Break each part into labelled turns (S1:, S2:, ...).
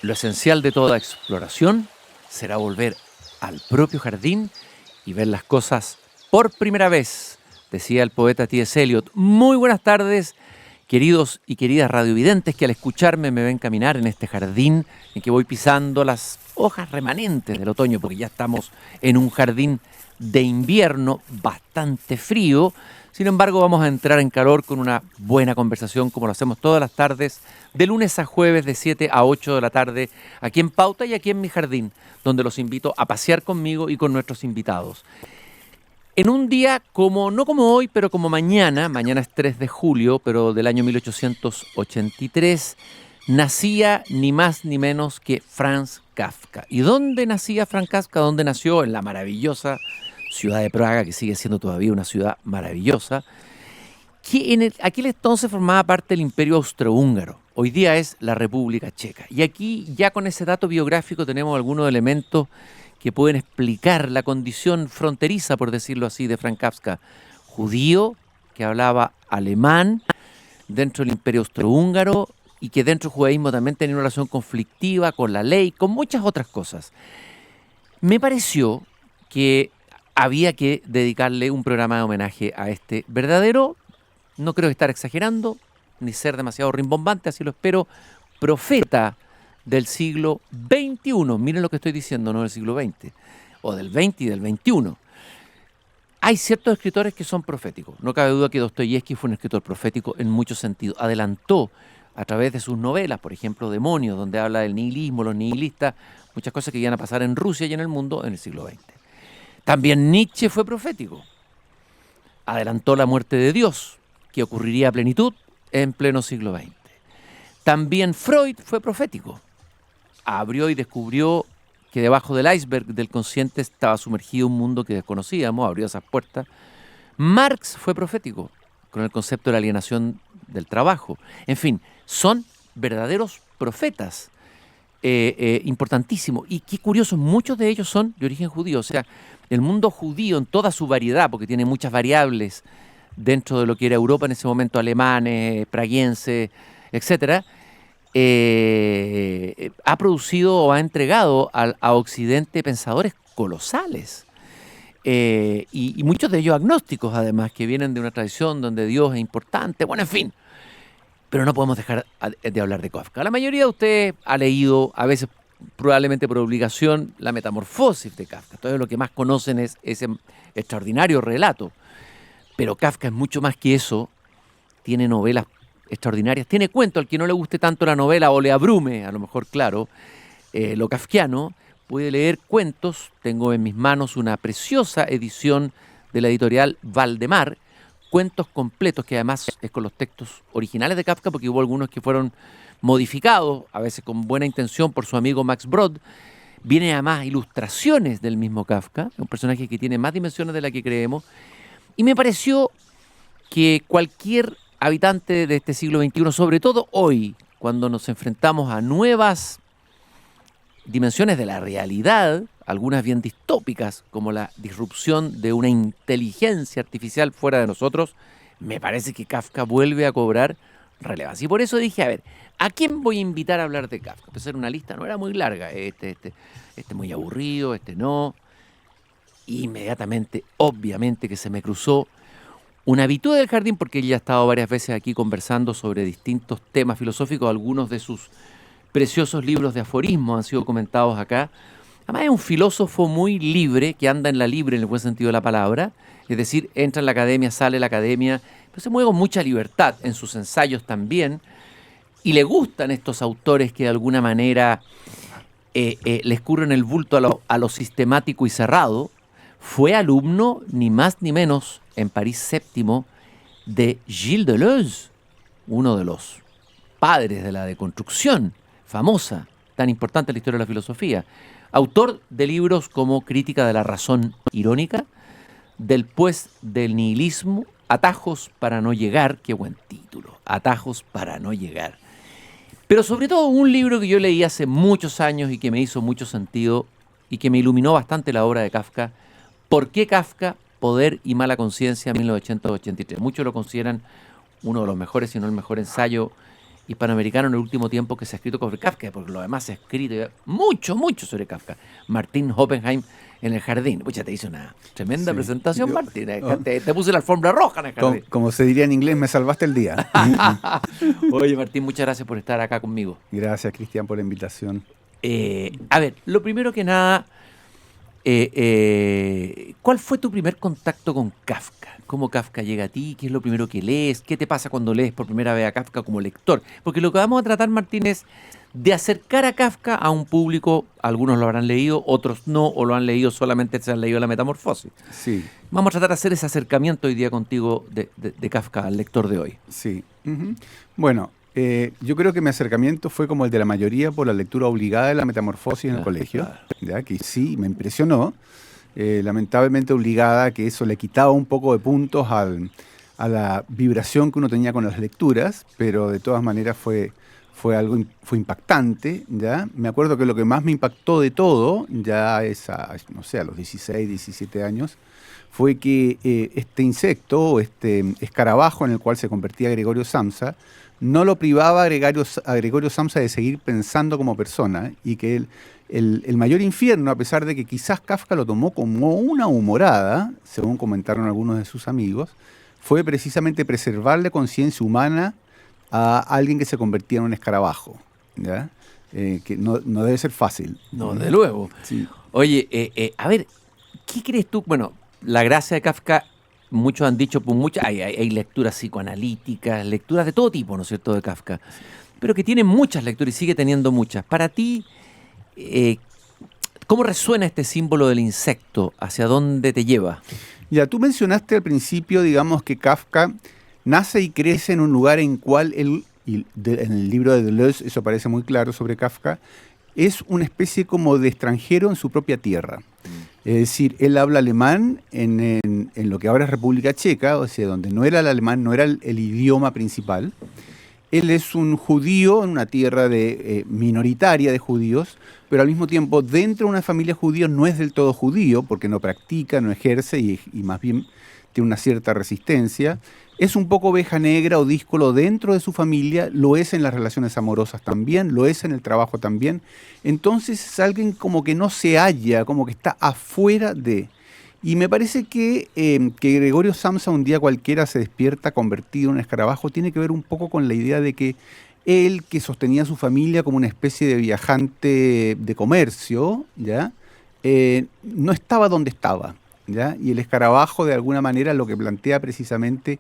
S1: Lo esencial de toda exploración será volver al propio jardín y ver las cosas por primera vez, decía el poeta T.S. Eliot. Muy buenas tardes, queridos y queridas radiovidentes que al escucharme me ven caminar en este jardín en que voy pisando las hojas remanentes del otoño, porque ya estamos en un jardín de invierno bastante frío. Sin embargo, vamos a entrar en calor con una buena conversación, como lo hacemos todas las tardes, de lunes a jueves, de 7 a 8 de la tarde, aquí en Pauta y aquí en mi jardín, donde los invito a pasear conmigo y con nuestros invitados. En un día como, no como hoy, pero como mañana es 3 de julio, pero del año 1883, nacía ni más ni menos que Franz Kafka. ¿Y dónde nacía Franz Kafka? ¿Dónde nació? En la maravillosa ciudad de Praga, que sigue siendo todavía una ciudad maravillosa, que en aquel entonces formaba parte del Imperio Austrohúngaro. Hoy día es la República Checa. Y aquí ya con ese dato biográfico tenemos algunos elementos que pueden explicar la condición fronteriza, por decirlo así, de Franz Kafka. Judío, que hablaba alemán, dentro del Imperio Austrohúngaro, y que dentro del judaísmo también tenía una relación conflictiva con la ley, con muchas otras cosas. Me pareció que había que dedicarle un programa de homenaje a este verdadero, no creo estar exagerando, ni ser demasiado rimbombante, así lo espero, profeta del siglo XXI. Miren lo que estoy diciendo, no del siglo XX, o del XX y del XXI. Hay ciertos escritores que son proféticos. No cabe duda que Dostoyevsky fue un escritor profético en muchos sentidos. Adelantó a través de sus novelas, por ejemplo, Demonios, donde habla del nihilismo, los nihilistas, muchas cosas que iban a pasar en Rusia y en el mundo en el siglo XX. También Nietzsche fue profético. Adelantó la muerte de Dios, que ocurriría a plenitud en pleno siglo XX. También Freud fue profético. Abrió y descubrió que debajo del iceberg del consciente estaba sumergido un mundo que desconocíamos, abrió esas puertas. Marx fue profético, con el concepto de la alienación del trabajo. En fin, son verdaderos profetas, importantísimos. Y qué curioso, muchos de ellos son de origen judío. O sea, el mundo judío en toda su variedad, porque tiene muchas variables dentro de lo que era Europa en ese momento, alemanes, praguenses, etcétera, ha producido o ha entregado a Occidente pensadores colosales. Y muchos de ellos agnósticos, además, que vienen de una tradición donde Dios es importante. Bueno, en fin. Pero no podemos dejar de hablar de Kafka. La mayoría de ustedes ha leído, a veces probablemente por obligación, la Metamorfosis de Kafka. Entonces lo que más conocen es ese extraordinario relato. Pero Kafka es mucho más que eso. Tiene novelas extraordinarias. Tiene cuento. Al que no le guste tanto la novela o le abrume, a lo mejor, claro, lo kafkiano, puede leer cuentos. Tengo en mis manos una preciosa edición de la editorial Valdemar, cuentos completos, que además es con los textos originales de Kafka, porque hubo algunos que fueron modificados, a veces con buena intención, por su amigo Max Brod. Vienen además ilustraciones del mismo Kafka, un personaje que tiene más dimensiones de las que creemos, y me pareció que cualquier habitante de este siglo XXI, sobre todo hoy, cuando nos enfrentamos a nuevas dimensiones de la realidad, algunas bien distópicas, como la disrupción de una inteligencia artificial fuera de nosotros, me parece que Kafka vuelve a cobrar relevancia. Y por eso dije, a ver, ¿a quién voy a invitar a hablar de Kafka? Empecé una lista, no era muy larga, este muy aburrido, este no. Inmediatamente, obviamente, que se me cruzó un habitué del jardín, porque ella ha estado varias veces aquí conversando sobre distintos temas filosóficos. Algunos de sus preciosos libros de aforismos han sido comentados acá. Además es un filósofo muy libre, que anda en la libre en el buen sentido de la palabra, es decir, entra en la academia, sale de la academia, pero se mueve con mucha libertad en sus ensayos también, y le gustan estos autores que de alguna manera les curren el bulto a lo sistemático y cerrado. Fue alumno, ni más ni menos, en París VII, de Gilles Deleuze, uno de los padres de la deconstrucción famosa, tan importante en la historia de la filosofía. Autor de libros como Crítica de la razón irónica, Después del nihilismo, Atajos para no llegar, qué buen título, Atajos para no llegar. Pero sobre todo un libro que yo leí hace muchos años y que me hizo mucho sentido y que me iluminó bastante la obra de Kafka, ¿Por qué Kafka? Poder y mala conciencia, 1983. Muchos lo consideran uno de los mejores, si no el mejor ensayo hispanoamericano en el último tiempo que se ha escrito sobre Kafka, porque lo demás se ha escrito mucho, mucho sobre Kafka. Martín Oppenheim en el jardín. Pucha, te hice una tremenda presentación, Martín. Te puse la alfombra roja en el jardín.
S2: Como se diría en inglés, me salvaste el día.
S1: Oye, Martín, muchas gracias por estar acá conmigo.
S2: Gracias, Cristian, por la invitación.
S1: A ver, lo primero que nada, ¿cuál fue tu primer contacto con Kafka? ¿Cómo Kafka llega a ti? ¿Qué es lo primero que lees? ¿Qué te pasa cuando lees por primera vez a Kafka como lector? Porque lo que vamos a tratar, Martín, es de acercar a Kafka a un público, algunos lo habrán leído, otros no, o lo han leído solamente se han leído La Metamorfosis.
S2: Sí.
S1: Vamos a tratar de hacer ese acercamiento hoy día contigo de Kafka al lector de hoy.
S2: Sí. Bueno, yo creo que mi acercamiento fue como el de la mayoría por la lectura obligada de La Metamorfosis en el colegio, ¿ya? Que sí, me impresionó. Lamentablemente obligada, que eso le quitaba un poco de puntos a la vibración que uno tenía con las lecturas, pero de todas maneras fue impactante, ¿ya? Me acuerdo que lo que más me impactó de todo, ya no sé, a los 16, 17 años, fue que este insecto, este escarabajo en el cual se convertía Gregorio Samsa, no lo privaba a Gregorio Samsa de seguir pensando como persona, y que el mayor infierno, a pesar de que quizás Kafka lo tomó como una humorada, según comentaron algunos de sus amigos, fue precisamente preservarle conciencia humana a alguien que se convertía en un escarabajo, ¿ya? Que no debe ser fácil.
S1: No, de luego.
S2: Sí.
S1: Oye, a ver, ¿qué crees tú? Bueno, la gracia de Kafka, muchos han dicho, pues hay lecturas psicoanalíticas, lecturas de todo tipo, ¿no es cierto?, de Kafka, pero que tiene muchas lecturas y sigue teniendo muchas. Para ti, ¿cómo resuena este símbolo del insecto? ¿Hacia dónde te lleva?
S2: Ya, tú mencionaste al principio, digamos, que Kafka nace y crece en un lugar en cual en el libro de Deleuze, eso parece muy claro sobre Kafka, es una especie como de extranjero en su propia tierra. Es decir, él habla alemán en lo que ahora es República Checa, o sea, donde no era el alemán, no era el idioma principal. Él es un judío en una tierra minoritaria de judíos, pero al mismo tiempo dentro de una familia judía no es del todo judío, porque no practica, no ejerce y más bien tiene una cierta resistencia. Es un poco oveja negra o díscolo dentro de su familia, lo es en las relaciones amorosas también, lo es en el trabajo también. Entonces es alguien como que no se halla, como que está afuera de... Y me parece que Gregorio Samsa un día cualquiera se despierta convertido en un escarabajo, tiene que ver un poco con la idea de que él, que sostenía a su familia como una especie de viajante de comercio, ¿ya? No estaba donde estaba, ¿ya? Y el escarabajo, de alguna manera, lo que plantea precisamente,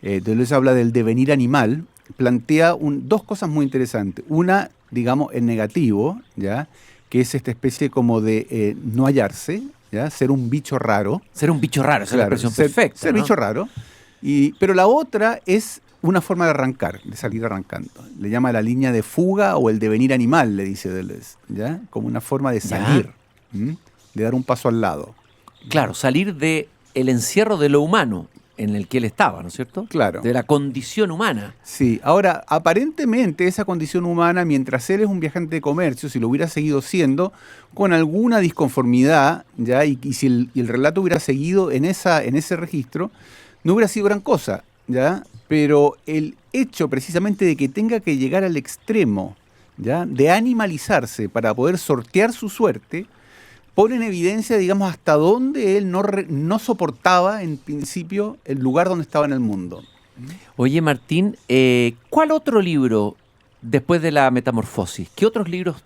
S2: Deleuze habla del devenir animal, plantea dos cosas muy interesantes. Una, digamos, en negativo, ¿ya? Que es esta especie como de no hallarse, ¿ya? Ser un bicho raro.
S1: Ser un bicho raro, esa es la expresión perfecta.
S2: Ser, ¿no? Bicho raro. Pero la otra es una forma de arrancar, de salir arrancando. Le llama la línea de fuga o el devenir animal, le dice Deleuze, ¿ya? Como una forma de salir, de dar un paso al lado.
S1: Claro, salir del encierro de lo humano en el que él estaba, ¿no es cierto?
S2: Claro.
S1: De la condición humana.
S2: Sí, ahora, aparentemente esa condición humana, mientras él es un viajante de comercio, si lo hubiera seguido siendo, con alguna disconformidad, ¿ya? Y si el relato hubiera seguido en ese registro, no hubiera sido gran cosa, ¿ya? Pero el hecho precisamente de que tenga que llegar al extremo, ¿ya? De animalizarse para poder sortear su suerte, pone en evidencia, digamos, hasta dónde él no soportaba, en principio, el lugar donde estaba en el mundo.
S1: Oye, Martín, ¿cuál otro libro, después de La Metamorfosis, qué otros libros,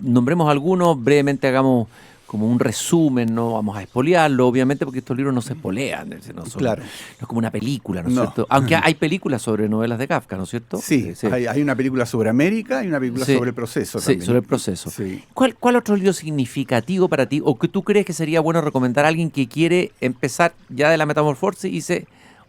S1: nombremos algunos, brevemente hagamos como un resumen, no vamos a espolearlo, obviamente, porque estos libros no se espolean,
S2: Claro.
S1: No es como una película, ¿no es cierto? Aunque hay películas sobre novelas de Kafka, ¿no es cierto?
S2: Sí, sí. Hay una película sobre América y una película sobre el proceso también.
S1: Sí, sobre el proceso.
S2: Sí.
S1: ¿Cuál otro libro significativo para ti, o que tú crees que sería bueno recomendar a alguien que quiere empezar ya de La Metamorfosis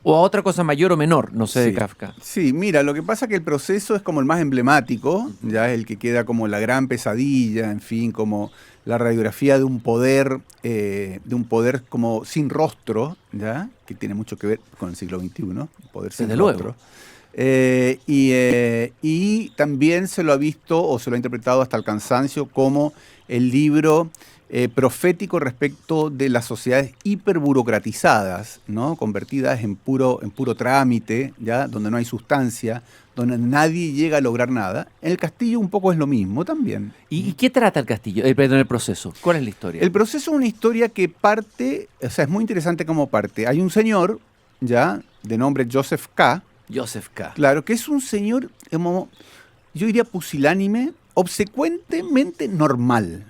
S1: o a otra cosa mayor o menor, no sé, de Kafka?
S2: Sí, mira, lo que pasa es que el proceso es como el más emblemático, ya es el que queda como la gran pesadilla, en fin, como la radiografía de un poder como sin rostro, ¿ya? Que tiene mucho que ver con el siglo XXI, poder sin rostro. Y también se lo ha visto o se lo ha interpretado hasta el cansancio como el libro profético respecto de las sociedades hiperburocratizadas, ¿no? Convertidas en puro trámite, ¿ya? Donde no hay sustancia, donde nadie llega a lograr nada. En el castillo un poco es lo mismo también.
S1: ¿Y qué trata el castillo? Perdón, el proceso. ¿Cuál es la historia?
S2: El proceso es una historia que parte, o sea, es muy interesante cómo parte. Hay un señor, ¿ya? De nombre Joseph K.
S1: Joseph K.
S2: Claro, que es un señor, como, yo diría pusilánime, obsecuentemente normal,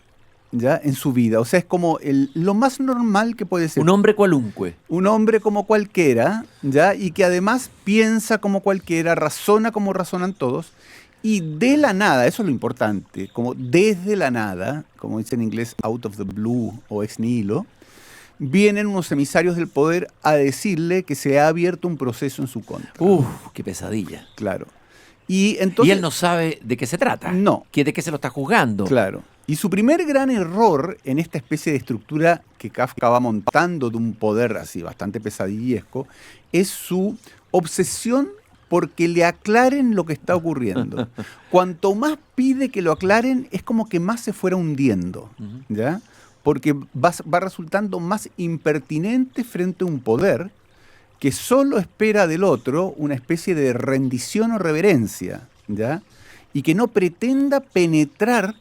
S2: ¿ya? En su vida. O sea, es como lo más normal que puede ser.
S1: Un hombre cualunque.
S2: Un hombre como cualquiera, ¿ya? Y que además piensa como cualquiera, razona como razonan todos. Y de la nada, eso es lo importante, como desde la nada, como dice en inglés, out of the blue o ex nihilo, vienen unos emisarios del poder a decirle que se ha abierto un proceso en su contra.
S1: Uf, qué pesadilla.
S2: Claro. Y entonces,
S1: él no sabe de qué se trata.
S2: No.
S1: ¿De qué se lo está juzgando?
S2: Claro. Y su primer gran error en esta especie de estructura que Kafka va montando de un poder así bastante pesadillesco es su obsesión porque le aclaren lo que está ocurriendo. Cuanto más pide que lo aclaren, es como que más se fuera hundiendo, ¿ya? Porque va resultando más impertinente frente a un poder que solo espera del otro una especie de rendición o reverencia, ¿ya? Y que no pretenda penetrar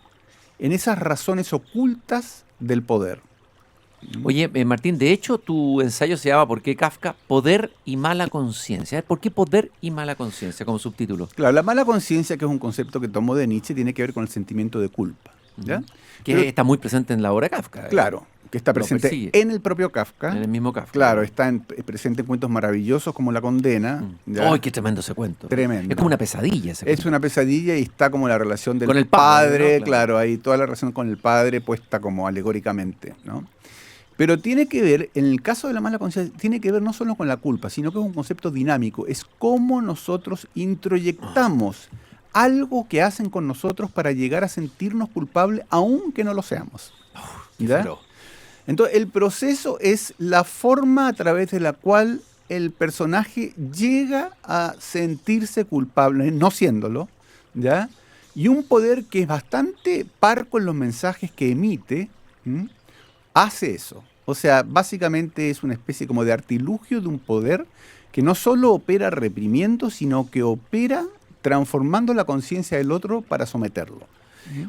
S2: en esas razones ocultas del poder.
S1: Oye, Martín, de hecho tu ensayo se llama ¿Por qué Kafka? Poder y mala conciencia. ¿Por qué poder y mala conciencia como subtítulo?
S2: Claro, la mala conciencia, que es un concepto que tomó de Nietzsche, tiene que ver con el sentimiento de culpa, ¿ya?
S1: Que está muy presente en la obra de Kafka.
S2: Claro, que está presente en el propio Kafka.
S1: En el mismo Kafka.
S2: Claro, está presente en cuentos maravillosos como La Condena.
S1: ¡Ay, qué tremendo ese cuento!
S2: Tremendo.
S1: Es como una pesadilla ese cuento.
S2: Es una pesadilla y está como la relación del
S1: con el
S2: padre,
S1: ¿no?
S2: Claro, ahí toda la relación con el padre puesta como alegóricamente, ¿no? Pero tiene que ver, en el caso de la mala conciencia, tiene que ver no solo con la culpa, sino que es un concepto dinámico. Es cómo nosotros introyectamos algo que hacen con nosotros para llegar a sentirnos culpables, aunque no lo seamos. ¿Ya? Entonces, el proceso es la forma a través de la cual el personaje llega a sentirse culpable, no siéndolo, ¿ya? Y un poder que es bastante parco en los mensajes que emite, hace eso. O sea, básicamente es una especie como de artilugio de un poder que no solo opera reprimiendo, sino que opera transformando la conciencia del otro para someterlo.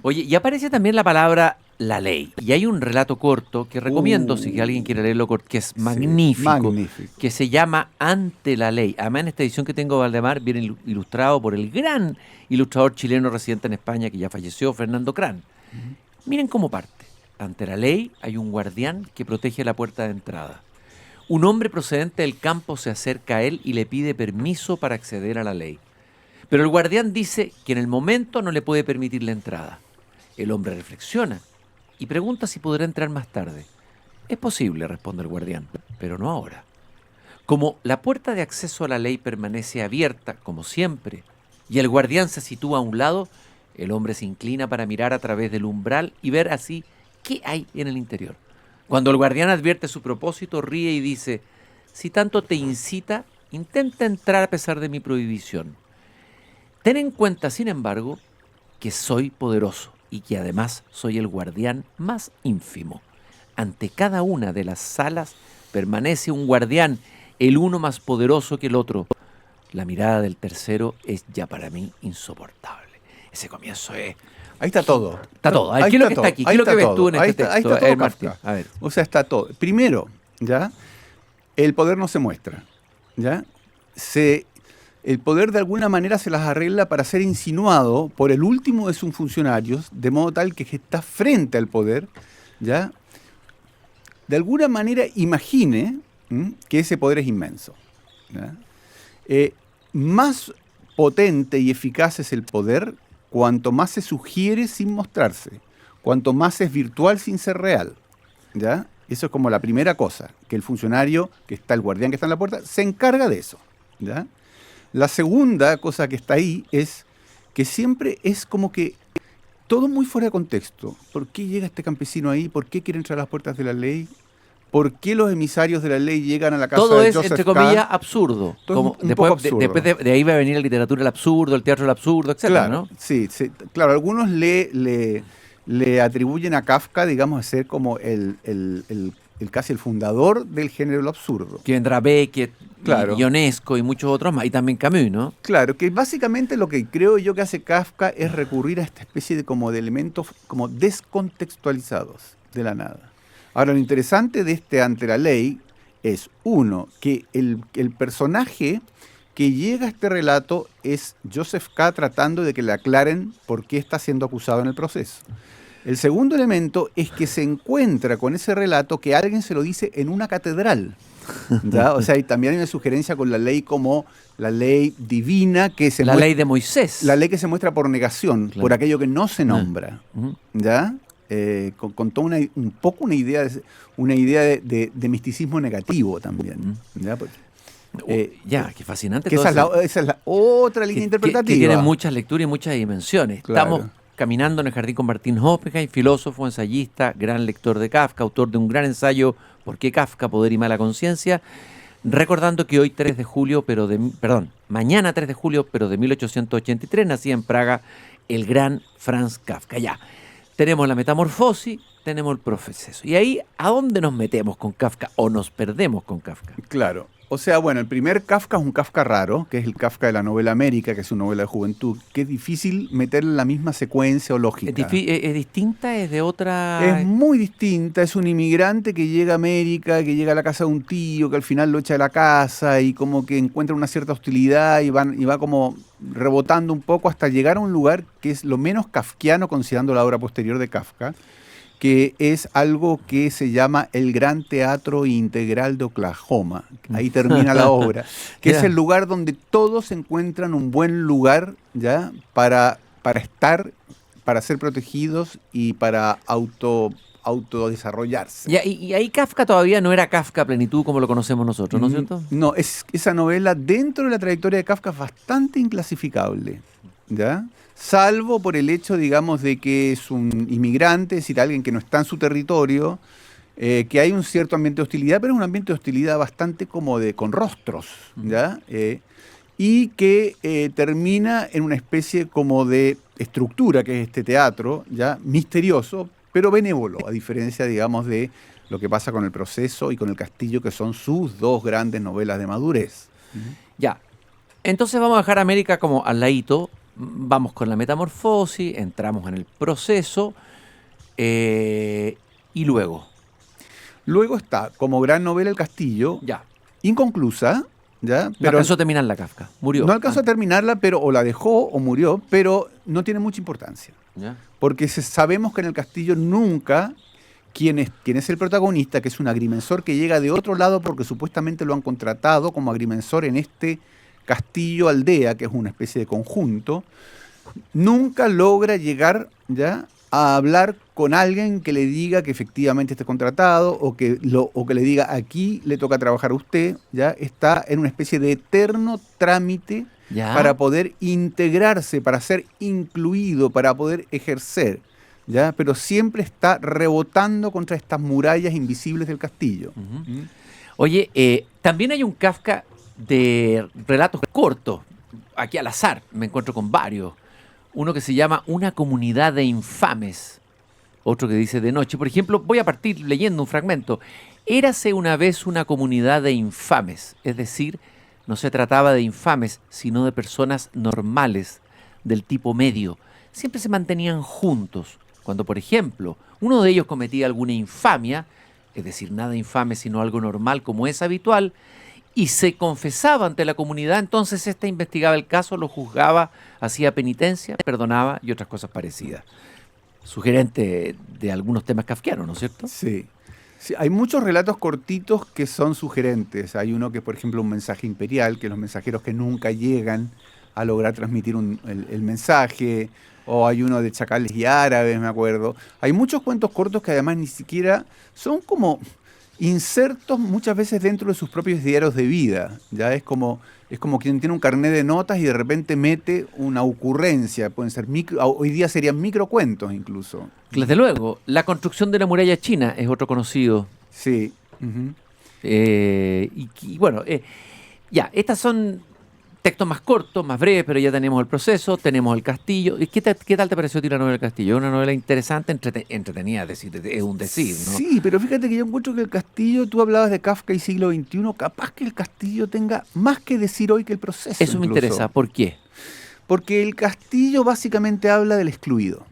S1: Oye, y aparece también la palabra la ley. Y hay un relato corto que recomiendo, si alguien quiere leerlo, que es magnífico,
S2: sí, magnífico,
S1: que se llama Ante la ley. Además, en esta edición que tengo de Valdemar, viene ilustrado por el gran ilustrador chileno residente en España, que ya falleció, Fernando Crán. Miren cómo parte. Ante la ley hay un guardián que protege la puerta de entrada. Un hombre procedente del campo se acerca a él y le pide permiso para acceder a la ley. Pero el guardián dice que en el momento no le puede permitir la entrada. El hombre reflexiona y pregunta si podrá entrar más tarde. Es posible, responde el guardián, pero no ahora. Como la puerta de acceso a la ley permanece abierta, como siempre, y el guardián se sitúa a un lado, el hombre se inclina para mirar a través del umbral y ver así qué hay en el interior. Cuando el guardián advierte su propósito, ríe y dice: si tanto te incita, intenta entrar a pesar de mi prohibición. Ten en cuenta, sin embargo, que soy poderoso y que además soy el guardián más ínfimo. Ante cada una de las salas permanece un guardián, el uno más poderoso que el otro. La mirada del tercero es ya para mí insoportable. Ese comienzo es...
S2: Ahí está todo.
S1: Está todo. ¿Qué es lo que está aquí? ¿Qué es lo que ves tú en este texto?
S2: Ahí está todo,
S1: Martín.
S2: Kafka.
S1: A ver.
S2: O sea, está todo. Primero, ¿ya? El poder no se muestra, ¿ya? El poder de alguna manera se las arregla para ser insinuado por el último de sus funcionarios, de modo tal que está frente al poder, ¿ya? De alguna manera imagine que ese poder es inmenso, ¿ya? Más potente y eficaz es el poder cuanto más se sugiere sin mostrarse, cuanto más es virtual sin ser real, ¿ya? Eso es como la primera cosa, que el funcionario, que está el guardián que está en la puerta, se encarga de eso, ¿ya? La segunda cosa que está ahí es que siempre es como que todo muy fuera de contexto. ¿Por qué llega este campesino ahí? ¿Por qué quiere entrar a las puertas de la ley? ¿Por qué los emisarios de la ley llegan a la casa
S1: Todo
S2: de
S1: es,
S2: Joseph
S1: entre
S2: K?
S1: comillas, absurdo.
S2: Todo
S1: Como
S2: un
S1: después,
S2: poco absurdo.
S1: después de ahí va a venir la literatura del absurdo, el teatro del absurdo, etcétera,
S2: Claro,
S1: ¿no?
S2: sí, claro, algunos le atribuyen a Kafka, digamos, a ser como casi el fundador del género del absurdo.
S1: Que vendrá Beckett,
S2: Claro.
S1: y Ionesco y muchos otros más, y también Camus, ¿no?
S2: Claro, que básicamente lo que creo yo que hace Kafka es recurrir a esta especie de elementos como descontextualizados de la nada. Ahora, lo interesante de este Ante la Ley es, uno, que el personaje que llega a este relato es Joseph K. tratando de que le aclaren por qué está siendo acusado en el proceso. El segundo elemento es que se encuentra con ese relato que alguien se lo dice en una catedral. ¿Ya? O sea, y también hay una sugerencia con la ley como la ley divina que se
S1: La ley de Moisés.
S2: la ley que se muestra por negación,
S1: Claro.
S2: por aquello que no se nombra.
S1: Ujú.
S2: ¿Ya? Con toda un poco una idea de misticismo negativo también. ¿Ya?
S1: Qué fascinante
S2: Que
S1: todo
S2: esa
S1: eso.
S2: es la otra línea interpretativa.
S1: Que tiene muchas lecturas y muchas dimensiones.
S2: Claro.
S1: Estamos caminando en el jardín con Martín Hoppenheim, filósofo, ensayista, gran lector de Kafka, autor de un gran ensayo ¿Por qué Kafka, poder y mala conciencia? Recordando que hoy 3 de julio, mañana 3 de julio, pero de 1883, nacía en Praga el gran Franz Kafka. Ya, tenemos la metamorfosis, tenemos el proceso. Y ahí, ¿a dónde nos metemos con Kafka o nos perdemos con Kafka?
S2: Claro. O sea, bueno, el primer Kafka es un Kafka raro, que es el Kafka de la novela América, que es una novela de juventud, que es difícil meterle en la misma secuencia o lógica.
S1: ¿Es distinta? ¿Es de otra...?
S2: Es muy distinta, es un inmigrante que llega a América, que llega a la casa de un tío, que al final lo echa de la casa y como que encuentra una cierta hostilidad y va como rebotando un poco hasta llegar a un lugar que es lo menos kafkiano considerando la obra posterior de Kafka, que es algo que se llama el Gran Teatro Integral de Oklahoma. Ahí termina la obra, que es el lugar donde todos encuentran un buen lugar, ¿ya? Para estar, para ser protegidos y para autodesarrollarse.
S1: Y ahí Kafka todavía no era Kafka a plenitud como lo conocemos nosotros, ¿no es cierto?
S2: No, esa novela dentro de la trayectoria de Kafka es bastante inclasificable, ¿ya? Salvo por el hecho, digamos, de que es un inmigrante, es decir, alguien que no está en su territorio, que hay un cierto ambiente de hostilidad, pero es un ambiente de hostilidad bastante como con rostros, ¿ya? Y que termina en una especie como de estructura, que es este teatro, ¿ya? Misterioso, pero benévolo, a diferencia, digamos, de lo que pasa con El Proceso y con El Castillo, que son sus dos grandes novelas de madurez.
S1: Ya, entonces vamos a dejar América como al ladito. Vamos con la metamorfosis, entramos en el proceso y luego.
S2: Luego está, como gran novela, El Castillo,
S1: Ya.
S2: inconclusa, ¿ya?
S1: No alcanzó a terminar la Kafka, murió.
S2: No alcanzó a terminarla, pero o la dejó o murió, pero no tiene mucha importancia.
S1: ¿Ya?
S2: Porque sabemos que en El Castillo nunca quien es el protagonista, que es un agrimensor que llega de otro lado porque supuestamente lo han contratado como agrimensor en este castillo aldea, que es una especie de conjunto, nunca logra llegar ya a hablar con alguien que le diga que efectivamente esté contratado o que le diga aquí le toca trabajar a usted, ya está en una especie de eterno trámite
S1: ¿Ya?
S2: para poder integrarse, para ser incluido, para poder ejercer, ya, pero siempre está rebotando contra estas murallas invisibles del castillo.
S1: Uh-huh. Oye, también hay un Kafka de relatos cortos, aquí al azar, me encuentro con varios. Uno que se llama Una comunidad de infames, otro que dice De noche. Por ejemplo, voy a partir leyendo un fragmento. Érase una vez una comunidad de infames, es decir, no se trataba de infames, sino de personas normales, del tipo medio. Siempre se mantenían juntos. Cuando, por ejemplo, uno de ellos cometía alguna infamia, es decir, nada infame, sino algo normal como es habitual, y se confesaba ante la comunidad, entonces ésta investigaba el caso, lo juzgaba, hacía penitencia, perdonaba y otras cosas parecidas. Sugerente de algunos temas kafkianos, ¿no es cierto?
S2: Sí. Sí, hay muchos relatos cortitos que son sugerentes. Hay uno que es, por ejemplo, un mensaje imperial, que los mensajeros que nunca llegan a lograr transmitir el mensaje, o hay uno de chacales y árabes, me acuerdo. Hay muchos cuentos cortos que además ni siquiera son como insertos muchas veces dentro de sus propios diarios de vida. Ya es como quien tiene un carnet de notas y de repente mete una ocurrencia. Pueden ser hoy día serían microcuentos incluso.
S1: Desde luego, La construcción de la muralla china es otro conocido.
S2: Sí, Ujú.
S1: Bueno, ya, estas son textos más cortos, más breves, pero ya tenemos el proceso, tenemos el castillo. ¿Y qué tal te pareció a ti la novela El Castillo? Es una novela interesante, entretenida, es un decir, ¿no?
S2: Sí, pero fíjate que yo encuentro que el Castillo, tú hablabas de Kafka y siglo XXI, capaz que el Castillo tenga más que decir hoy que el proceso.
S1: Eso me
S2: incluso.
S1: interesa, ¿por qué?
S2: Porque el Castillo básicamente habla del excluido.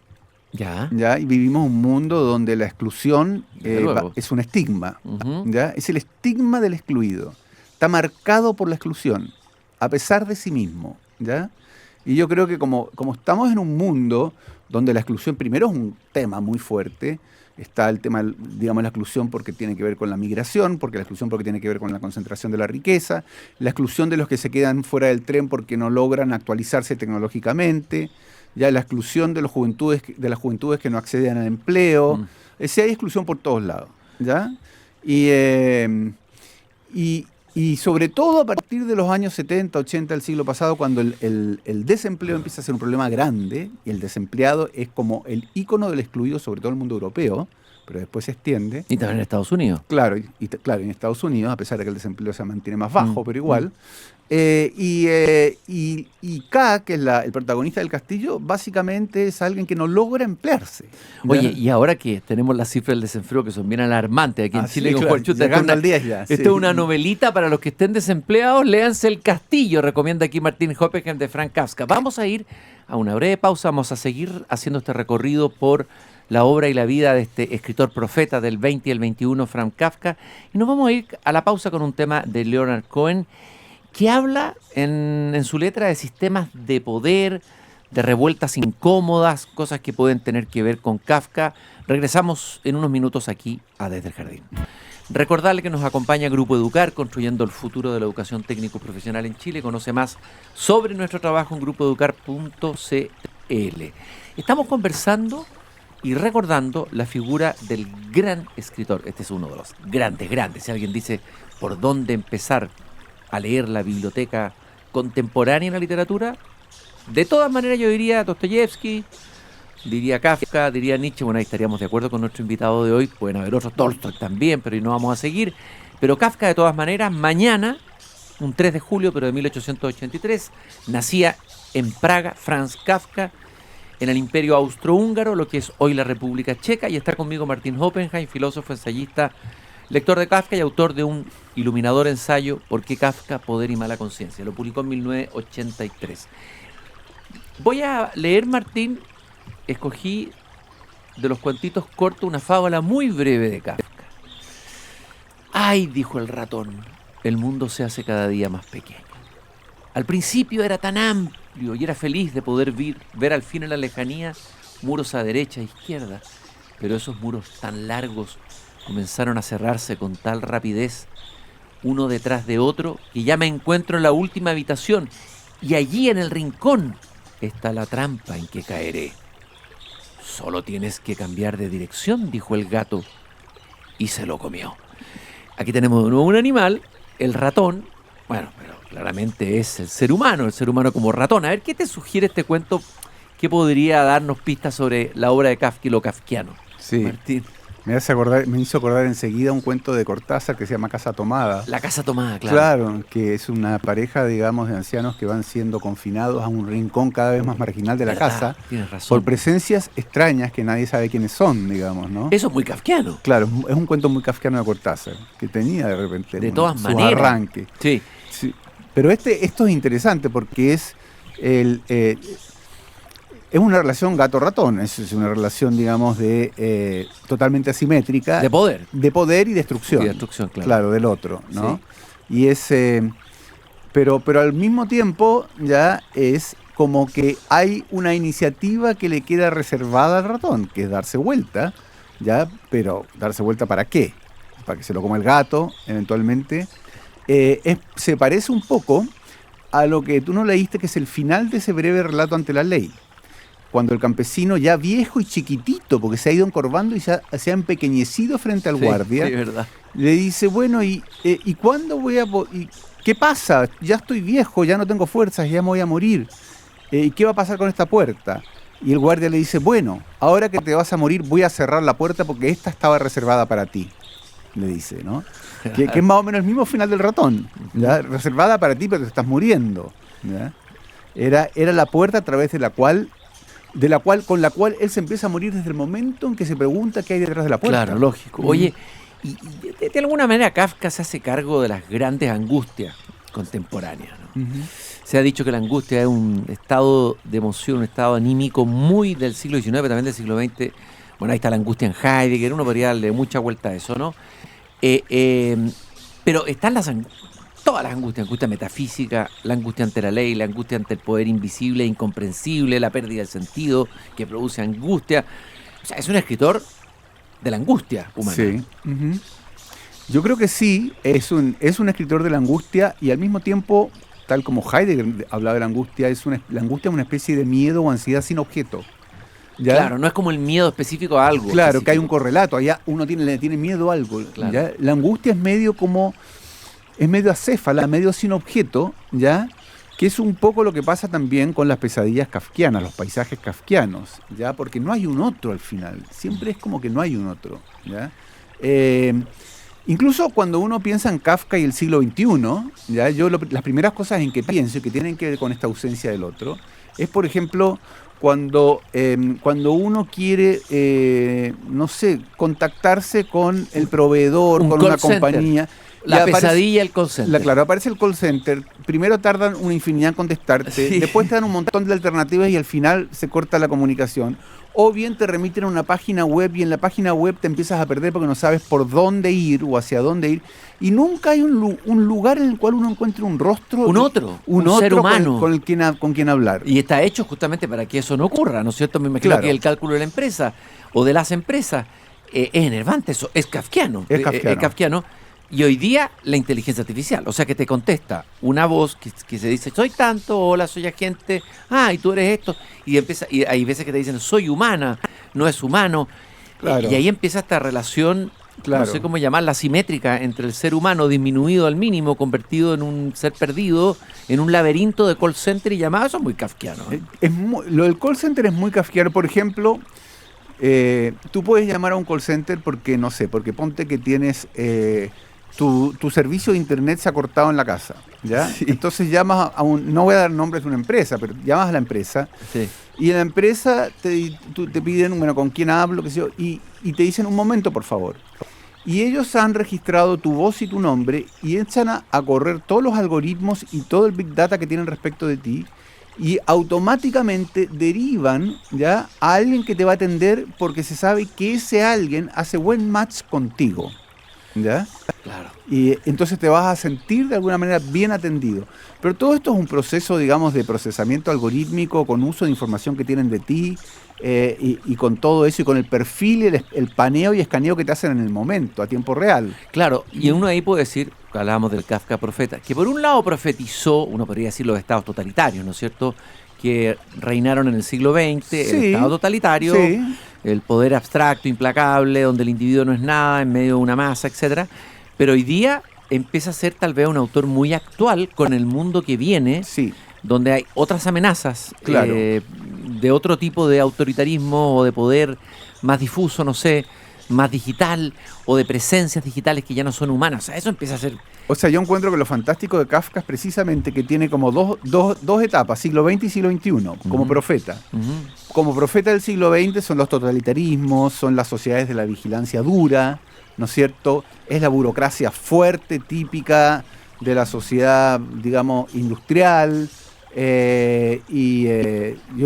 S1: Ya.
S2: ¿Ya? Y vivimos un mundo donde la exclusión
S1: Desde luego.
S2: es un estigma.
S1: Ujú.
S2: ¿Ya? Es el estigma del excluido. Está marcado por la exclusión, a pesar de sí mismo. ¿Ya? Y yo creo que como estamos en un mundo donde la exclusión primero es un tema muy fuerte, está el tema, digamos, la exclusión porque tiene que ver con la migración, porque la exclusión porque tiene que ver con la concentración de la riqueza, la exclusión de los que se quedan fuera del tren porque no logran actualizarse tecnológicamente, ya la exclusión de las juventudes que no acceden al empleo.
S1: Mm.
S2: Es decir, hay exclusión por todos lados, ¿ya? Y, y sobre todo a partir de los años 70, 80 del siglo pasado, cuando el desempleo empieza a ser un problema grande, y el desempleado es como el ícono del excluido, sobre todo en el mundo europeo, pero después se extiende.
S1: Y también en Estados Unidos.
S2: Claro, claro, en Estados Unidos, a pesar de que el desempleo se mantiene más bajo, pero igual. Y K, que es el protagonista del Castillo, básicamente es alguien que no logra emplearse.
S1: Oye,
S2: ¿Ya?
S1: y ahora que tenemos las cifras del desempleo que son bien alarmantes aquí en
S2: Sí,
S1: Chile, con
S2: claro,
S1: Juan Chuta,
S2: llegando al 10 ya.
S1: esta
S2: Sí.
S1: es una novelita para los que estén desempleados, léanse El Castillo, recomienda aquí Martín Hoppenheim de Frank Kafka. Vamos a ir a una breve pausa, vamos a seguir haciendo este recorrido por la obra y la vida de este escritor profeta del 20 y el 21, Frank Kafka, y nos vamos a ir a la pausa con un tema de Leonard Cohen, que habla en su letra de sistemas de poder, de revueltas incómodas, cosas que pueden tener que ver con Kafka. Regresamos en unos minutos aquí a Desde el Jardín. Recordarle que nos acompaña Grupo Educar, construyendo el futuro de la educación técnico profesional en Chile. Conoce más sobre nuestro trabajo en grupoeducar.cl. Estamos conversando y recordando la figura del gran escritor. Este es uno de los grandes. Si alguien dice por dónde empezar a leer la biblioteca contemporánea en la literatura, de todas maneras yo diría Dostoyevsky, diría Kafka, diría Nietzsche. Bueno, ahí estaríamos de acuerdo con nuestro invitado de hoy. Pueden haber otros, Tolstoy también, pero no vamos a seguir. Pero Kafka, de todas maneras, mañana, un 3 de julio, pero de 1883, nacía en Praga Franz Kafka, en el Imperio Austrohúngaro, lo que es hoy la República Checa, y está conmigo Martín Hoppenheim, filósofo, ensayista, lector de Kafka y autor de un iluminador ensayo, ¿Por qué Kafka, poder y mala conciencia? Lo publicó en 1983. Voy a leer, Martín, escogí de los cuentitos cortos una fábula muy breve de Kafka. ¡Ay!, dijo el ratón, el mundo se hace cada día más pequeño. Al principio era tan amplio y era feliz de poder ver al fin en la lejanía muros a derecha e izquierda, pero esos muros tan largos comenzaron a cerrarse con tal rapidez, uno detrás de otro, que ya me encuentro en la última habitación y allí en el rincón está la trampa en que caeré. Solo tienes que cambiar de dirección, dijo el gato, y se lo comió. Aquí tenemos de nuevo un animal, el ratón. Bueno, pero claramente es el ser humano como ratón. A ver, ¿qué te sugiere este cuento? ¿Qué podría darnos pistas sobre la obra de Kafka y lo kafkiano?
S2: Sí.
S1: Martín.
S2: Me hizo acordar enseguida un cuento de Cortázar que se llama Casa Tomada.
S1: La casa tomada, claro.
S2: Claro, que es una pareja, digamos, de ancianos que van siendo confinados a un rincón cada vez más marginal de la
S1: ¿Verdad?
S2: casa
S1: Tienes razón.
S2: por presencias extrañas que nadie sabe quiénes son, digamos, ¿no?
S1: Eso es muy kafkiano.
S2: Claro, es un cuento muy kafkiano de Cortázar, que tenía de repente
S1: De todas
S2: su
S1: maneras.
S2: arranque.
S1: Sí.
S2: Sí. Pero esto es interesante porque es una relación gato-ratón, es una relación, digamos, de totalmente asimétrica.
S1: De poder.
S2: De poder y destrucción.
S1: Y destrucción, claro.
S2: Claro, del otro, ¿no? Sí. Y pero al mismo tiempo ya es como que hay una iniciativa que le queda reservada al ratón, que es darse vuelta, ¿ya? Pero ¿darse vuelta para qué? Para que se lo coma el gato, eventualmente. Se parece un poco a lo que tú no leíste, que es el final de ese breve relato ante la ley. Cuando el campesino, ya viejo y chiquitito, porque se ha ido encorvando y se ha empequeñecido frente al guardia,
S1: Sí, verdad.
S2: le dice, bueno, ¿y cuándo voy a... ¿Qué pasa? Ya estoy viejo, ya no tengo fuerzas, ya me voy a morir. ¿Y qué va a pasar con esta puerta? Y el guardia le dice, bueno, ahora que te vas a morir voy a cerrar la puerta porque esta estaba reservada para ti. le dice, ¿no? Que es más o menos el mismo final del ratón, ¿ya? Reservada para ti, pero te estás muriendo, ¿ya? Era la puerta a través con la cual él se empieza a morir desde el momento en que se pregunta qué hay detrás de la puerta.
S1: Claro, lógico. Oye, y de alguna manera Kafka se hace cargo de las grandes angustias contemporáneas, ¿no? Se ha dicho que la angustia es un estado de emoción, un estado anímico muy del siglo XIX, pero también del siglo XX. Bueno, ahí está la angustia en Heidegger, uno podría darle mucha vuelta a eso, ¿no? Pero están todas las angustias: angustia metafísica, la angustia ante la ley, la angustia ante el poder invisible e incomprensible, la pérdida del sentido que produce angustia. O sea, es un escritor de la angustia humana.
S2: Sí. Yo creo que sí, es un escritor de la angustia y al mismo tiempo, tal como Heidegger hablaba de la angustia, la angustia es una especie de miedo o ansiedad sin objeto. ¿Ya?
S1: Claro, no es como el miedo específico a algo.
S2: Claro,
S1: específico.
S2: que hay un correlato, allá uno le tiene miedo a algo.
S1: Claro.
S2: ¿Ya? La angustia es medio acéfala, medio sin objeto, ¿ya? Que es un poco lo que pasa también con las pesadillas kafkianas, los paisajes kafkianos, ¿ya? Porque no hay un otro al final, siempre es como que no hay un otro, ¿ya? Incluso cuando uno piensa en Kafka y el siglo XXI, ¿ya? Las primeras cosas en que pienso y que tienen que ver con esta ausencia del otro, es por ejemplo cuando uno quiere, no sé, contactarse con el proveedor, con una compañía.
S1: La pesadilla del call center.
S2: Claro, aparece el call center. Primero tardan una infinidad en contestarte,
S1: Sí.
S2: Después te dan un montón de alternativas y al final se corta la comunicación. O bien te remiten a una página web y en la página web te empiezas a perder porque no sabes por dónde ir o hacia dónde ir. Y nunca hay un lugar en el cual uno encuentre un rostro. Un
S1: ser humano.
S2: Con quien hablar.
S1: Y está hecho justamente para que eso no ocurra, ¿no es cierto? Me imagino que el cálculo de la empresa o de las empresas es enervante, eso es kafkiano.
S2: Es kafkiano.
S1: Y hoy día la inteligencia artificial, o sea que te contesta una voz que se dice, soy tanto, hola, soy agente, y tú eres esto, y hay veces que te dicen, soy humana, no es humano,
S2: Claro.
S1: Y ahí empieza esta relación,
S2: Claro.
S1: no sé cómo llamarla, asimétrica entre el ser humano disminuido al mínimo, convertido en un ser perdido, en un laberinto de call center y llamadas. Eso es muy kafkiano.
S2: Lo del call center es muy kafkiano. Por ejemplo, tú puedes llamar a un call center porque, no sé, porque ponte que tienes... Tu servicio de internet se ha cortado en la casa, ¿ya?
S1: Sí.
S2: Entonces llamas no voy a dar nombres de una empresa, pero llamas a la empresa,
S1: Sí.
S2: y en la empresa te piden, bueno, con quién hablo, qué sé yo, y te dicen un momento, por favor. Y ellos han registrado tu voz y tu nombre y echan a correr todos los algoritmos y todo el big data que tienen respecto de ti y automáticamente derivan, ¿ya?, a alguien que te va a atender porque se sabe que ese alguien hace buen match contigo, ¿ya?
S1: Claro.
S2: Y entonces te vas a sentir de alguna manera bien atendido. Pero todo esto es un proceso, digamos, de procesamiento algorítmico con uso de información que tienen de ti y con todo eso y con el perfil, el paneo y escaneo que te hacen en el momento, a tiempo real.
S1: Claro, y uno ahí puede decir, hablábamos del Kafka profeta, que por un lado profetizó, uno podría decir, los estados totalitarios, ¿no es cierto?, que reinaron en el siglo XX, el
S2: Sí,
S1: estado totalitario,
S2: sí.
S1: el poder abstracto, implacable, donde el individuo no es nada, en medio de una masa, etcétera. Pero hoy día empieza a ser tal vez un autor muy actual con el mundo que viene,
S2: Sí.
S1: donde hay otras amenazas,
S2: Claro.
S1: de otro tipo de autoritarismo o de poder más difuso, no sé, más digital, o de presencias digitales que ya no son humanas. O sea, eso empieza a ser...
S2: O sea, yo encuentro que lo fantástico de Kafka es precisamente que tiene como dos etapas, siglo XX y siglo XXI, como profeta. Como profeta del siglo XX son los totalitarismos, son las sociedades de la vigilancia dura, ¿no es cierto? Es la burocracia fuerte, típica de la sociedad, digamos, industrial, yo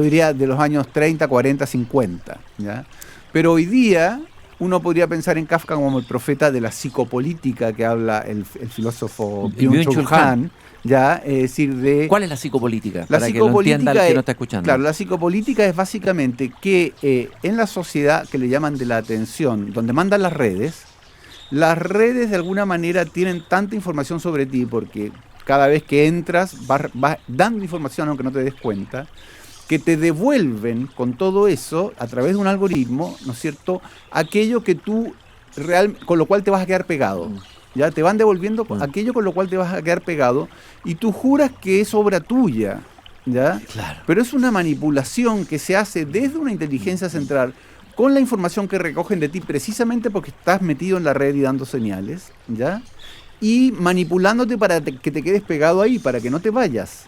S2: diría de los años 30, 40, 50, ¿ya? Pero hoy día uno podría pensar en Kafka como el profeta de la psicopolítica que habla el filósofo Byung-Chul Han, ¿ya? Es decir, de...
S1: ¿Cuál es la psicopolítica?
S2: La
S1: Para que lo entienda el que no está escuchando.
S2: Claro, la psicopolítica es básicamente que en la sociedad que le llaman de la atención, donde mandan las redes de alguna manera tienen tanta información sobre ti porque cada vez que entras vas dando información aunque no te des cuenta, que te devuelven con todo eso a través de un algoritmo, ¿no es cierto?, aquello que tú con lo cual te vas a quedar pegado. Ya te van devolviendo aquello con lo cual te vas a quedar pegado y tú juras que es obra tuya, ¿ya?
S1: Claro.
S2: Pero es una manipulación que se hace desde una inteligencia central con la información que recogen de ti precisamente porque estás metido en la red y dando señales, ¿ya? Y manipulándote para que te quedes pegado ahí, para que no te vayas.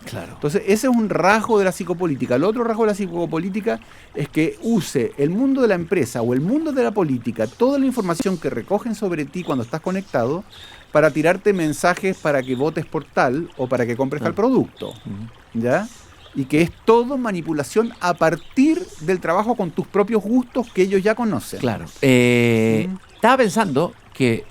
S1: Claro.
S2: Entonces, ese es un rasgo de la psicopolítica. El otro rasgo de la psicopolítica es que use el mundo de la empresa o el mundo de la política, toda la información que recogen sobre ti cuando estás conectado, para tirarte mensajes para que votes por tal o para que compres tal producto. ¿Ya? Y que es todo manipulación a partir del trabajo con tus propios gustos que ellos ya conocen.
S1: Claro. Estaba pensando que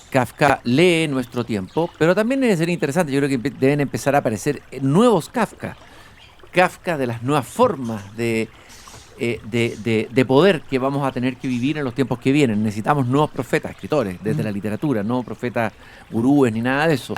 S1: Kafka lee nuestro tiempo, pero también debe ser interesante. Yo creo que deben empezar a aparecer nuevos Kafka. Kafka de las nuevas formas de poder que vamos a tener que vivir en los tiempos que vienen. Necesitamos nuevos profetas, escritores, desde la literatura, no profetas gurúes ni nada de eso.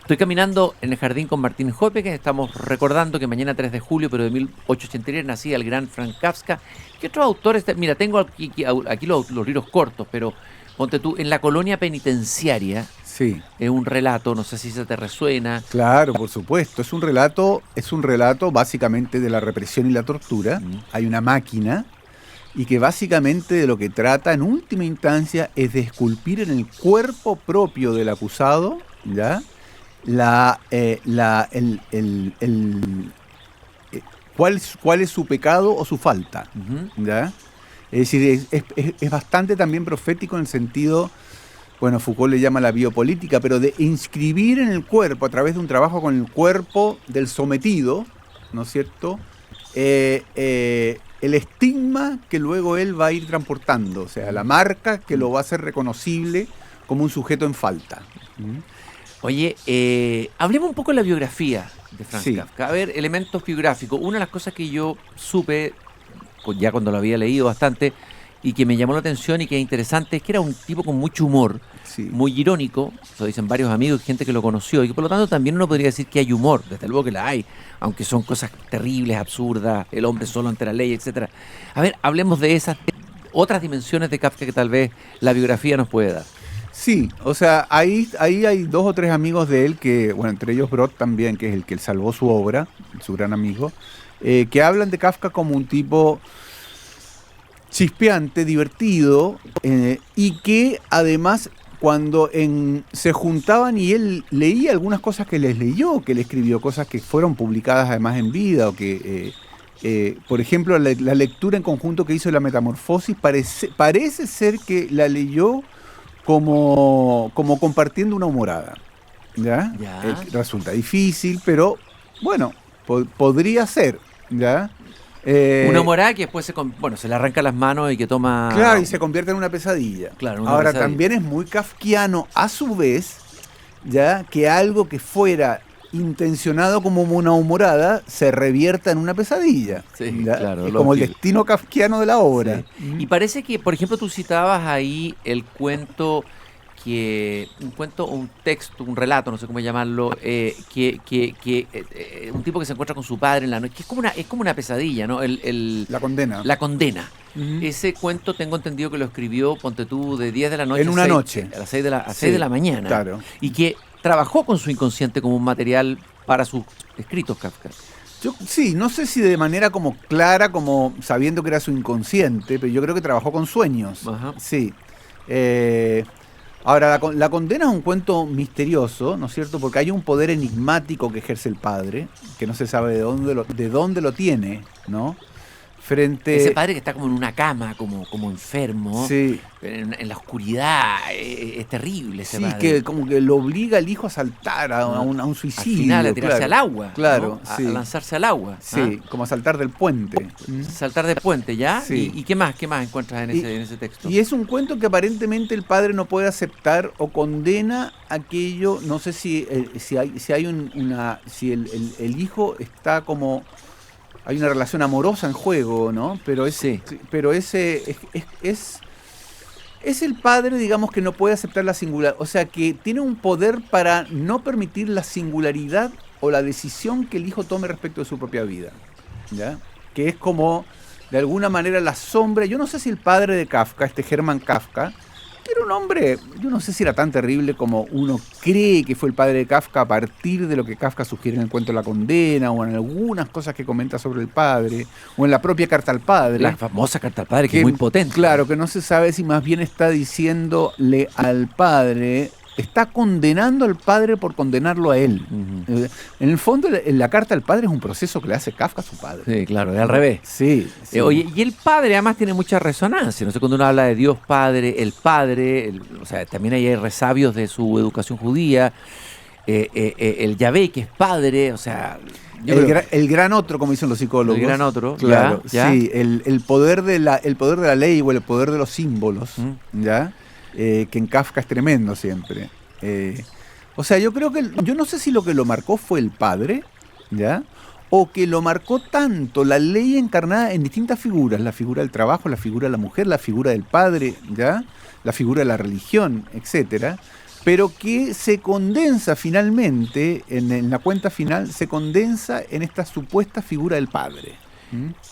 S1: Estoy caminando en el jardín con Martín Hoppe, estamos recordando que mañana 3 de julio, pero de 1883, nacía el gran Franz Kafka. ¿Qué otros autores? Mira, tengo aquí los libros cortos, pero ponte tú, en La colonia penitenciaria,
S2: sí,
S1: es un relato, no sé si se te resuena.
S2: Claro, por supuesto. Es un relato básicamente de la represión y la tortura. Hay una máquina y que básicamente de lo que trata en última instancia es de esculpir en el cuerpo propio del acusado, ¿ya? ¿Cuál es su pecado o su falta? ¿Ya? Es decir, es bastante también profético en el sentido, bueno, Foucault le llama la biopolítica, pero de inscribir en el cuerpo, a través de un trabajo con el cuerpo del sometido, ¿no es cierto?, el estigma que luego él va a ir transportando, o sea, la marca que lo va a hacer reconocible como un sujeto en falta.
S1: Oye, hablemos un poco de la biografía de Franz Kafka. A ver, elementos biográficos. Una de las cosas que yo supe, ya cuando lo había leído bastante, y que me llamó la atención y que es interesante, es que era un tipo con mucho humor, muy irónico, eso dicen varios amigos, gente que lo conoció, y que por lo tanto también uno podría decir que hay humor, desde luego que la hay, aunque son cosas terribles, absurdas, el hombre solo ante la ley, etcétera. A ver, hablemos de esas otras dimensiones de Kafka que tal vez la biografía nos puede dar.
S2: Sí, o sea, ahí hay 2 o 3 amigos de él que, bueno, entre ellos Brod también, que es el que salvó su obra, su gran amigo, que hablan de Kafka como un tipo chispeante, divertido, y que además cuando se juntaban y él leía algunas cosas que les leyó, que le escribió, cosas que fueron publicadas además en vida, o que, por ejemplo, la lectura en conjunto que hizo de la Metamorfosis, parece ser que la leyó como compartiendo una humorada. ¿Ya? Resulta difícil, pero bueno, podría ser, ¿ya?
S1: Una humorada que después se le arranca las manos y que toma...
S2: Claro, y se convierte en una pesadilla.
S1: Claro,
S2: Ahora,
S1: pesadilla.
S2: también es muy kafkiano, a su vez, ya que algo que fuera intencionado como una humorada se revierta en una pesadilla.
S1: Sí,
S2: ¿ya?
S1: claro.
S2: Es como el destino kafkiano de la obra.
S1: Sí. Y parece que, por ejemplo, tú citabas ahí el cuento un texto, un relato, no sé cómo llamarlo, un tipo que se encuentra con su padre en la noche, que es como una pesadilla, ¿no?
S2: La condena.
S1: La condena. Ese cuento tengo entendido que lo escribió, ponte tú, de 10 de la noche
S2: en una noche.
S1: A las 6 de la mañana.
S2: Claro.
S1: Y que trabajó con su inconsciente como un material para sus escritos, Kafka.
S2: Sí, no sé si de manera como clara, como sabiendo que era su inconsciente, pero yo creo que trabajó con sueños.
S1: Ajá.
S2: Sí. Ahora, la condena es un cuento misterioso, ¿no es cierto? Porque hay un poder enigmático que ejerce el padre, que no se sabe de dónde lo tiene, ¿no?
S1: Ese padre que está como en una cama, como enfermo,
S2: sí,
S1: en la oscuridad, es terrible ese padre.
S2: Sí, que como que lo obliga al hijo a saltar a un suicidio.
S1: Al final, a tirarse al agua.
S2: Claro,
S1: ¿no?
S2: sí.
S1: A lanzarse al agua.
S2: Sí, como a saltar del puente.
S1: Saltar del puente, ¿ya?
S2: Sí.
S1: ¿Y qué más encuentras en ese texto?
S2: Y es un cuento que aparentemente el padre no puede aceptar o condena aquello, no sé si el hijo está como... Hay una relación amorosa en juego, ¿no? Pero es el padre, digamos, que no puede aceptar la singularidad. O sea, que tiene un poder para no permitir la singularidad o la decisión que el hijo tome respecto de su propia vida, ¿ya? Que es como, de alguna manera, la sombra. Yo no sé si el padre de Kafka, Hermann Kafka, que era un hombre, yo no sé si era tan terrible como uno cree que fue el padre de Kafka a partir de lo que Kafka sugiere en el cuento La Condena o en algunas cosas que comenta sobre el padre o en la propia carta al padre.
S1: La famosa carta al padre, que es muy potente.
S2: Claro, que no se sabe si más bien está diciéndole al padre, está condenando al padre por condenarlo a él.
S1: Uh-huh.
S2: En el fondo, la carta al padre es un proceso que le hace Kafka a su padre.
S1: Sí, claro, es al revés.
S2: Sí.
S1: Oye, y el padre además tiene mucha resonancia. No sé, cuando uno habla de Dios Padre, el padre, o sea, también ahí hay resabios de su educación judía, el Yahvé, que es padre, o sea...
S2: El gran otro, como dicen los psicólogos.
S1: El gran otro,
S2: claro.
S1: ¿ya?
S2: Sí, el poder de la ley o el poder de los símbolos, ¿ya? Que en Kafka es tremendo siempre. O sea, yo creo que, yo no sé si lo que lo marcó fue el padre, ¿ya? O que lo marcó tanto la ley encarnada en distintas figuras, la figura del trabajo, la figura de la mujer, la figura del padre, ¿ya? La figura de la religión, etcétera, pero que se condensa finalmente, en la cuenta final, se condensa en esta supuesta figura del padre.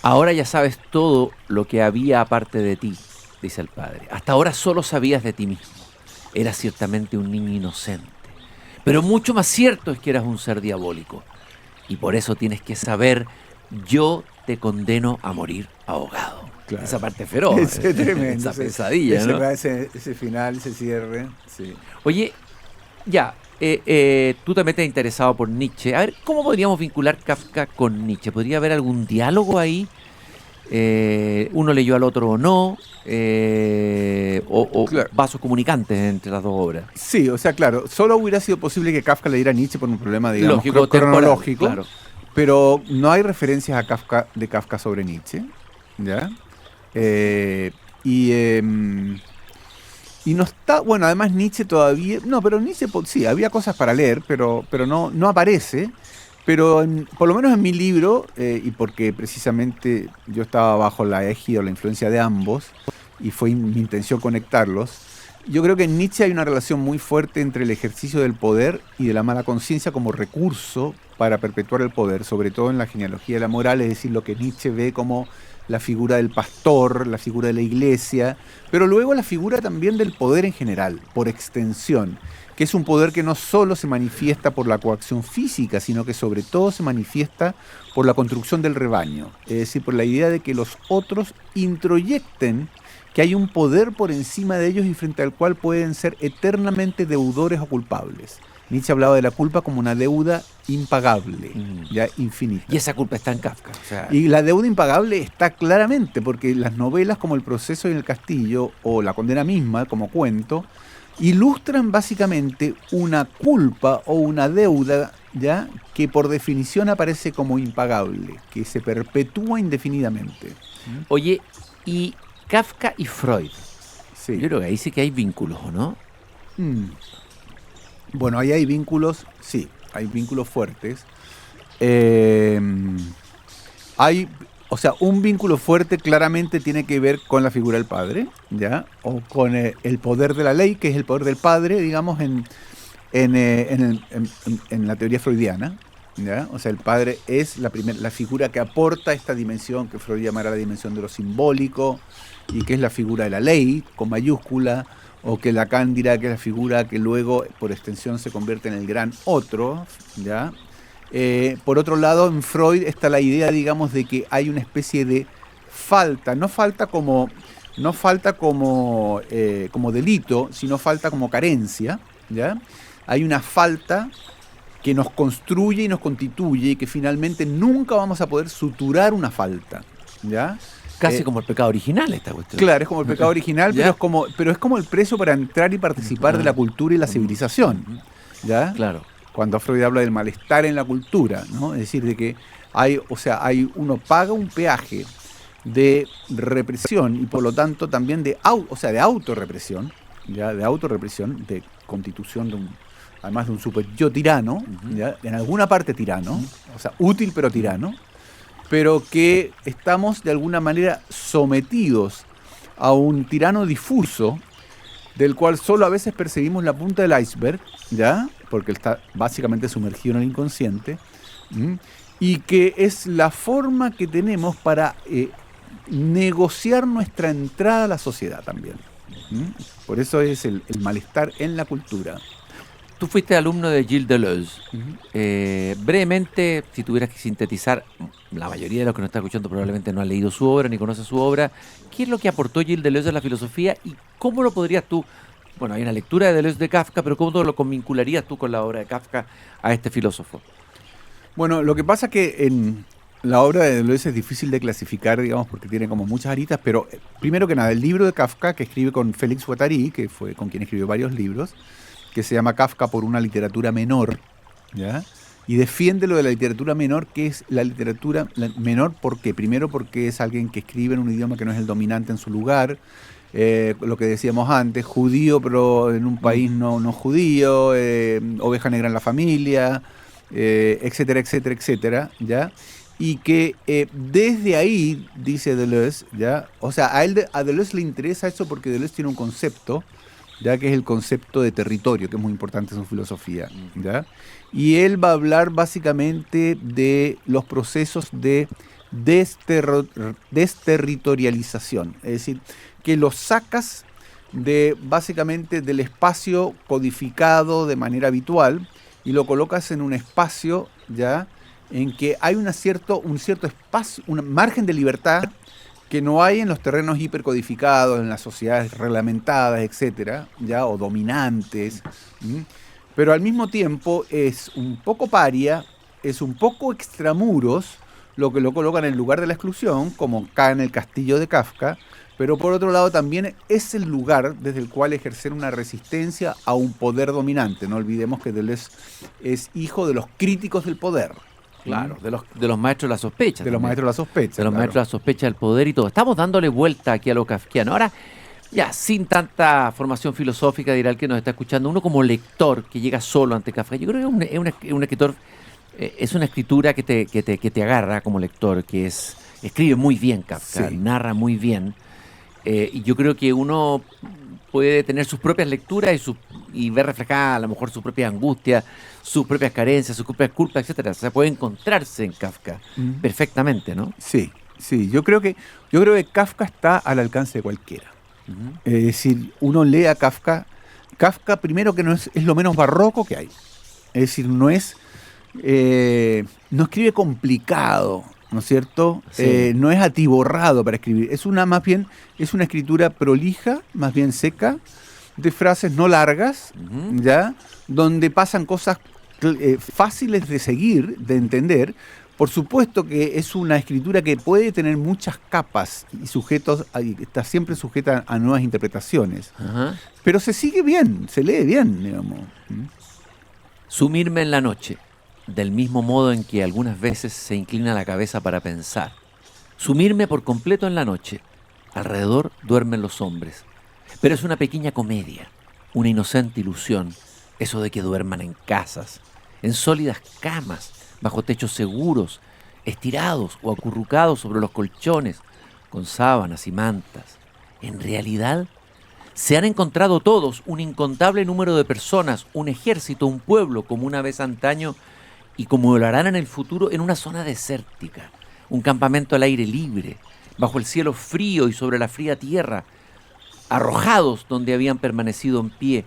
S1: Ahora ya sabes todo lo que había aparte de ti, dice el padre. Hasta ahora solo sabías de ti mismo. Eras ciertamente un niño inocente. Pero mucho más cierto es que eras un ser diabólico. Y por eso tienes que saber, yo te condeno a morir ahogado. Claro. Esa parte feroz.
S2: Ese tremendo.
S1: Esa pesadilla, ¿no?
S2: Ese final, ese cierre. Sí.
S1: Oye, ya, tú también te has interesado por Nietzsche. A ver, ¿cómo podríamos vincular Kafka con Nietzsche? ¿Podría haber algún diálogo ahí? ¿Uno leyó al otro o no? Claro. Vasos comunicantes entre las dos obras.
S2: Sí, o sea, claro, solo hubiera sido posible que Kafka leyera a Nietzsche por un problema, digamos,
S1: cronológico, claro.
S2: Pero no hay referencias a Kafka sobre Nietzsche, ¿ya? Y no está, bueno, además Nietzsche todavía, no, pero Nietzsche sí, había cosas para leer, pero no aparece. Pero por lo menos en mi libro, y porque precisamente yo estaba bajo la égida o la influencia de ambos, y fue mi intención conectarlos, yo creo que en Nietzsche hay una relación muy fuerte entre el ejercicio del poder y de la mala conciencia como recurso para perpetuar el poder, sobre todo en la genealogía de la moral, es decir, lo que Nietzsche ve como la figura del pastor, la figura de la iglesia, pero luego la figura también del poder en general, por extensión, que es un poder que no solo se manifiesta por la coacción física, sino que sobre todo se manifiesta por la construcción del rebaño, es decir, por la idea de que los otros introyecten que hay un poder por encima de ellos y frente al cual pueden ser eternamente deudores o culpables. Nietzsche hablaba de la culpa como una deuda impagable, ya infinita.
S1: Y esa culpa está en Kafka. O sea...
S2: Y la deuda impagable está claramente, porque las novelas como El proceso en el castillo o La condena misma, como cuento, ilustran básicamente una culpa o una deuda, ya, que por definición aparece como impagable, que se perpetúa indefinidamente.
S1: Oye, y Kafka y Freud.
S2: Sí.
S1: Yo creo que ahí sí que hay vínculos, ¿o no?
S2: Bueno, ahí hay vínculos, sí, hay vínculos fuertes. O sea, un vínculo fuerte claramente tiene que ver con la figura del padre, ¿ya? O con el poder de la ley, que es el poder del padre, digamos, en la teoría freudiana, ¿ya? O sea, el padre es la figura que aporta esta dimensión que Freud llamará la dimensión de lo simbólico, y que es la figura de la ley, con mayúscula, o que Lacan dirá que es la figura que luego, por extensión, se convierte en el gran otro, ¿ya? Por otro lado, en Freud está la idea, digamos, de que hay una especie de falta, no falta como delito, sino falta como carencia, ¿ya? Hay una falta que nos construye y nos constituye y que finalmente nunca vamos a poder suturar una falta, ¿ya?
S1: Casi como el pecado original esta cuestión.
S2: Claro, es como el pecado original, pero es como el precio para entrar y participar de la cultura y la civilización, ¿ya?
S1: Claro.
S2: Cuando Freud habla del malestar en la cultura, ¿no? Es decir, de que uno paga un peaje de represión y por lo tanto también de autorrepresión, ¿ya? De autorrepresión, de constitución además de un super yo tirano, ¿ya? En alguna parte tirano, o sea, útil pero tirano, pero que estamos de alguna manera sometidos a un tirano difuso del cual solo a veces percibimos la punta del iceberg, ¿ya? Porque él está básicamente sumergido en el inconsciente, y que es la forma que tenemos para negociar nuestra entrada a la sociedad también. ¿Mm? Por eso es el malestar en la cultura.
S1: Tú fuiste alumno de Gilles Deleuze.
S2: Ujú.
S1: Brevemente, si tuvieras que sintetizar, la mayoría de los que nos está escuchando probablemente no han leído su obra ni conoce su obra. ¿Qué es lo que aportó Gilles Deleuze a la filosofía y cómo lo podrías tú, bueno, hay una lectura de Deleuze de Kafka, pero cómo lo convincularías tú con la obra de Kafka a este filósofo?
S2: Bueno, lo que pasa que en la obra de Deleuze es difícil de clasificar, digamos, porque tiene como muchas aristas, pero primero que nada, el libro de Kafka, que escribe con Félix Guattari, que fue con quien escribió varios libros, que se llama Kafka por una literatura menor, ¿ya? Y defiende lo de la literatura menor, que es la literatura menor, ¿por qué? Primero porque es alguien que escribe en un idioma que no es el dominante en su lugar, lo que decíamos antes, judío pero en un país no judío, oveja negra en la familia, etcétera, etcétera, etcétera, ¿ya? Y que desde ahí, dice Deleuze, ¿ya? O sea, a Deleuze le interesa eso porque Deleuze tiene un concepto, ya que es el concepto de territorio, que es muy importante en su filosofía, ¿ya? Y él va a hablar básicamente de los procesos de desterritorialización, es decir, que los sacas de básicamente del espacio codificado de manera habitual y lo colocas en un espacio, ¿ya? En que hay un cierto espacio, un margen de libertad que no hay en los terrenos hipercodificados, en las sociedades reglamentadas, etcétera, ya, o dominantes. ¿M? Pero al mismo tiempo es un poco paria, es un poco extramuros, lo que lo colocan en el lugar de la exclusión, como acá en el castillo de Kafka, pero por otro lado también es el lugar desde el cual ejercer una resistencia a un poder dominante. No olvidemos que Deleuze es hijo de los críticos del poder.
S1: Claro, de los maestros de la sospecha.
S2: De los
S1: también.
S2: maestros de la sospecha.
S1: De los
S2: claro.
S1: maestros de la sospecha del poder y todo. Estamos dándole vuelta aquí a lo kafkiano. Ahora, ya sin tanta formación filosófica, dirá el que nos está escuchando, uno como lector que llega solo ante Kafka, yo creo que es un escritor, es una escritura que te agarra como lector, escribe muy bien Kafka,
S2: Sí.
S1: narra muy bien. Y yo creo que uno puede tener sus propias lecturas y ver reflejada a lo mejor su propia angustia, sus propias carencias, sus propias culpas, etcétera. O sea, puede encontrarse en Kafka perfectamente, ¿no?
S2: Sí, sí. Yo creo que Kafka está al alcance de cualquiera. Es decir, uno lee a Kafka. Kafka, primero que no es lo menos barroco que hay. Es decir, no escribe complicado, ¿no es cierto?
S1: Sí.
S2: No es atiborrado para escribir. Más bien, es una escritura prolija, más bien seca, de frases no largas, ¿ya? Donde pasan cosas fáciles de seguir, de entender. Por supuesto que es una escritura que puede tener muchas capas y está siempre sujeta a nuevas interpretaciones.
S1: Ajá.
S2: Pero se sigue bien, se lee bien, digamos.
S1: Sumirme en la noche, del mismo modo en que algunas veces se inclina la cabeza para pensar. Sumirme por completo en la noche. Alrededor duermen los hombres. Pero es una pequeña comedia, una inocente ilusión, eso de que duerman en casas, en sólidas camas, bajo techos seguros, estirados o acurrucados sobre los colchones, con sábanas y mantas. En realidad, se han encontrado todos, un incontable número de personas, un ejército, un pueblo, como una vez antaño y como lo harán en el futuro, en una zona desértica, un campamento al aire libre, bajo el cielo frío y sobre la fría tierra, arrojados donde habían permanecido en pie,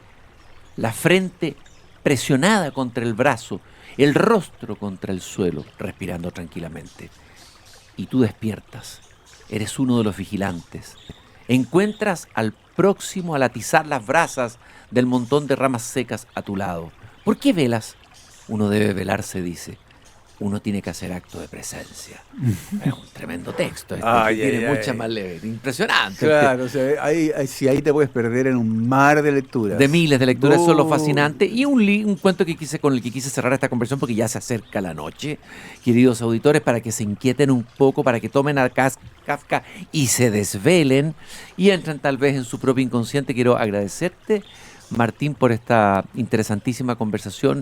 S1: la frente presionada contra el brazo, el rostro contra el suelo, respirando tranquilamente. Y tú despiertas, eres uno de los vigilantes. Encuentras al próximo al atizar las brasas del montón de ramas secas a tu lado. ¿Por qué velas? Uno debe velarse, dice. Uno tiene que hacer acto de presencia. Es un tremendo texto. Tiene mucha más leve. Impresionante.
S2: Claro, o sea, ahí te puedes perder en un mar de lecturas.
S1: De miles de lecturas, eso es lo fascinante. Y un cuento con el que quise cerrar esta conversación, porque ya se acerca la noche, queridos auditores, para que se inquieten un poco, para que tomen a Kafka y se desvelen y entren tal vez en su propio inconsciente. Quiero agradecerte, Martín, por esta interesantísima conversación.